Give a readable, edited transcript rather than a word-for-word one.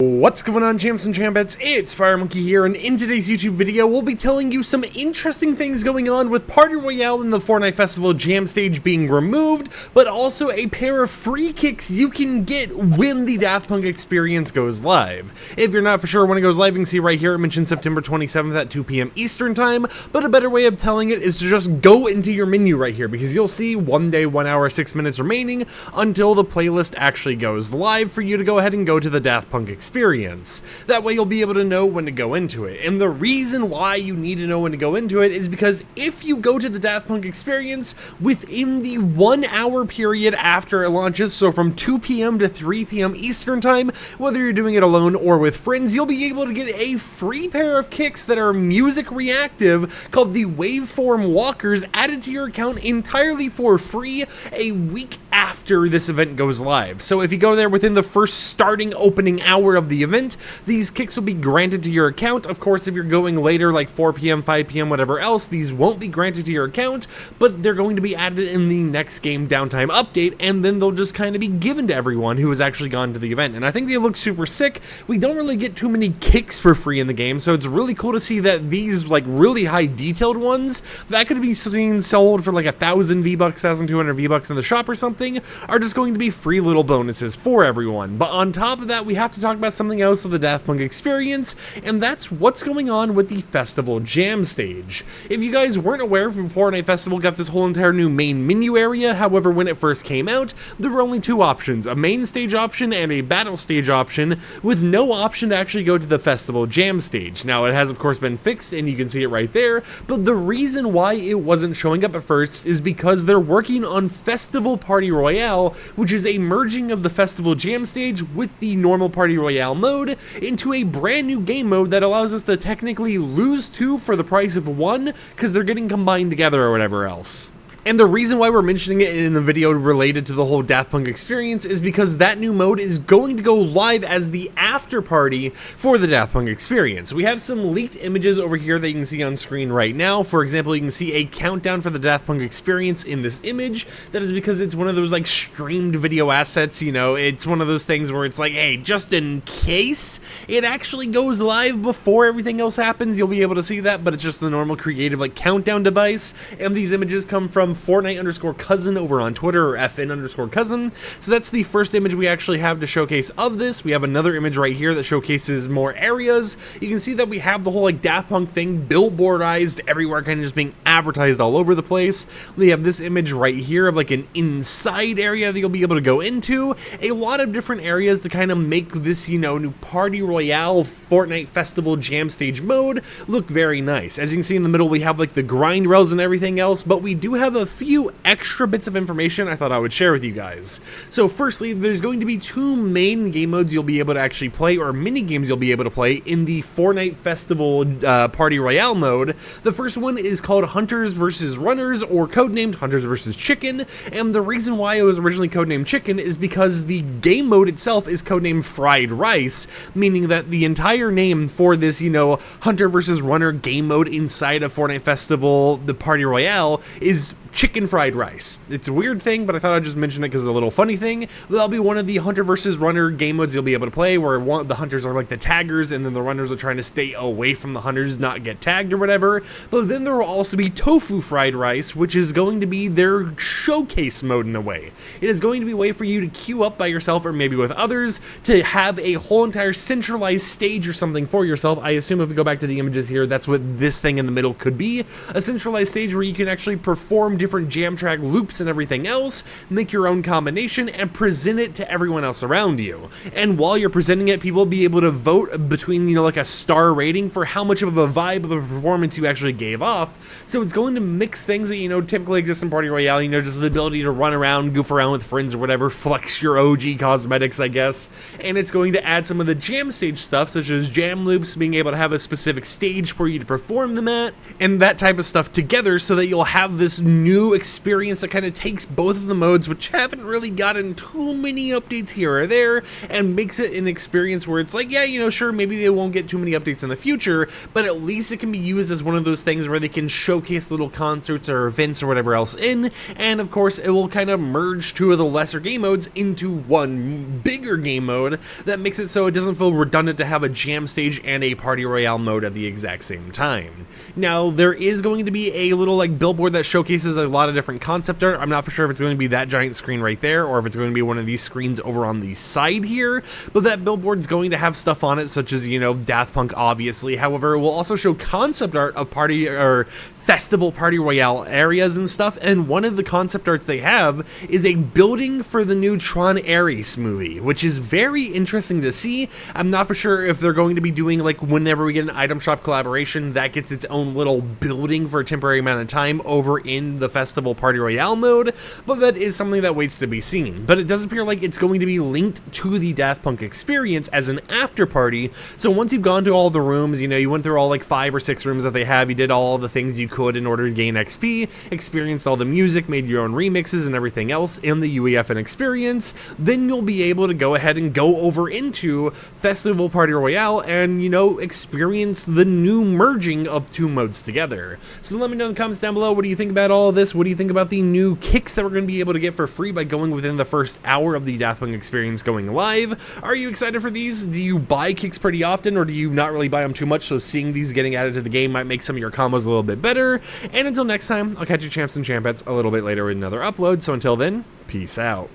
What's going on, champs and champettes? It's FireMonkey here, and in today's YouTube video, we'll be telling you some interesting things going on with Party Royale and the Fortnite Festival Jam Stage being removed, but also a pair of free kicks you can get when the Daft Punk experience goes live. If you're not for sure when it goes live, you can see right here it mentions September 27th at 2 p.m. Eastern Time, but a better way of telling it is to just go into your menu right here, because you'll see 1 day, 1 hour, 6 minutes remaining until the playlist actually goes live for you to go ahead and go to the Daft Punk experience. That way you'll be able to know when to go into it. And the reason why you need to know when to go into it is because if you go to the Daft Punk experience within the 1 hour period after it launches, so from 2 p.m. to 3 p.m. Eastern Time, whether you're doing it alone or with friends, you'll be able to get a free pair of kicks that are music reactive called the Waveform Walkers added to your account entirely for free a week after this event goes live. So if you go there within the first starting opening hour of the event, these kicks will be granted to your account. Of course, if you're going later, like 4 p.m., 5 p.m., whatever else, these won't be granted to your account, but they're going to be added in the next game downtime update, and then they'll just kind of be given to everyone who has actually gone to the event. And I think they look super sick. We don't really get too many kicks for free in the game, so it's really cool to see that these like really high detailed ones that could be seen sold for like 1,000 V-Bucks, 1,200 V-Bucks in the shop or something are just going to be free little bonuses for everyone. But on top of that, we have to talk about something else with the Daft Punk experience, and that's what's going on with the Festival Jam Stage. If you guys weren't aware, Fortnite Festival got this whole entire new main menu area. However, when it first came out, there were only two options, a main stage option and a battle stage option, with no option to actually go to the Festival Jam Stage. Now, it has of course been fixed, and you can see it right there, but the reason why it wasn't showing up at first is because they're working on Festival Party Royale, which is a merging of the Festival Jam Stage with the normal Party Royale mode into a brand new game mode that allows us to technically lose two for the price of one, because they're getting combined together or whatever else. And the reason why we're mentioning it in the video related to the whole Daft Punk experience is because that new mode is going to go live as the after party for the Daft Punk experience. We have some leaked images over here that you can see on screen right now. For example, you can see a countdown for the Daft Punk experience in this image. That is because it's one of those like streamed video assets, you know, it's one of those things where it's like, hey, just in case it actually goes live before everything else happens, you'll be able to see that, but it's just the normal creative like countdown device. And these images come from Fortnite_cousin over on Twitter, or FN_cousin. So that's the first image we actually have to showcase of this. We have another image right here that showcases more areas. You can see that we have the whole like Daft Punk thing billboardized everywhere, kind of just being advertised all over the place. We have this image right here of like an inside area that you'll be able to go into. A lot of different areas to kind of make this, you know, new Party Royale Fortnite Festival Jam Stage mode look very nice. As you can see in the middle, we have like the grind rails and everything else, but we do have a few extra bits of information I thought I would share with you guys. So firstly, there's going to be two main game modes you'll be able to actually play, or mini games you'll be able to play in the Fortnite Festival Party Royale mode. The first one is called Hunters vs. Runners, or codenamed Hunters vs. Chicken, and the reason why it was originally codenamed Chicken is because the game mode itself is codenamed Fried Rice, meaning that the entire name for this, you know, Hunter vs. Runner game mode inside of Fortnite Festival, the Party Royale, is chicken fried rice. It's a weird thing, but I thought I'd just mention it because it's a little funny thing. That'll be one of the Hunter vs. Runner game modes you'll be able to play, where one of the hunters are like the taggers, and then the runners are trying to stay away from the hunters, not get tagged or whatever. But then there will also be tofu fried rice, which is going to be their showcase mode in a way. It is going to be a way for you to queue up by yourself, or maybe with others, to have a whole entire centralized stage or something for yourself. I assume if we go back to the images here, that's what this thing in the middle could be. A centralized stage where you can actually perform different jam track loops and everything else, make your own combination, and present it to everyone else around you. And while you're presenting it, people will be able to vote between, you know, like a star rating for how much of a vibe of a performance you actually gave off. So it's going to mix things that, you know, typically exist in Party Royale, you know, just the ability to run around, goof around with friends or whatever, flex your OG cosmetics, I guess. And it's going to add some of the jam stage stuff, such as jam loops, being able to have a specific stage for you to perform them at, and that type of stuff together, so that you'll have this new new experience that kind of takes both of the modes, which haven't really gotten too many updates here or there, and makes it an experience where it's like, yeah, you know, sure, maybe they won't get too many updates in the future, but at least it can be used as one of those things where they can showcase little concerts or events or whatever else in, and of course it will kind of merge two of the lesser game modes into one bigger game mode that makes it so it doesn't feel redundant to have a jam stage and a party royale mode at the exact same time. Now, there is going to be a little like billboard that showcases a lot of different concept art. I'm not for sure if it's going to be that giant screen right there or if it's going to be one of these screens over on the side here, but that billboard's going to have stuff on it such as, you know, Daft Punk obviously. However, it will also show concept art of party or festival party royale areas and stuff, and one of the concept arts they have is a building for the new Tron Ares movie, which is very interesting to see. I'm not for sure if they're going to be doing like whenever we get an item shop collaboration that gets its own little building for a temporary amount of time over in the festival party royale mode, but that is something that waits to be seen. But it does appear like it's going to be linked to the Daft Punk experience as an after party, so once you've gone to all the rooms, you know, you went through all like 5 or 6 rooms that they have, you did all the things you could in order to gain XP, experienced all the music, made your own remixes and everything else in the UEFN experience, then you'll be able to go ahead and go over into Festival Party Royale and, you know, experience the new merging of two modes together. So let me know in the comments down below, what do you think about all of this? What do you think about the new kicks that we're going to be able to get for free by going within the first hour of the Daft Punk experience going live? Are you excited for these? Do you buy kicks pretty often, or do you not really buy them too much, so seeing these getting added to the game might make some of your combos a little bit better? And until next time, I'll catch you champs and champettes a little bit later with another upload. So until then, peace out.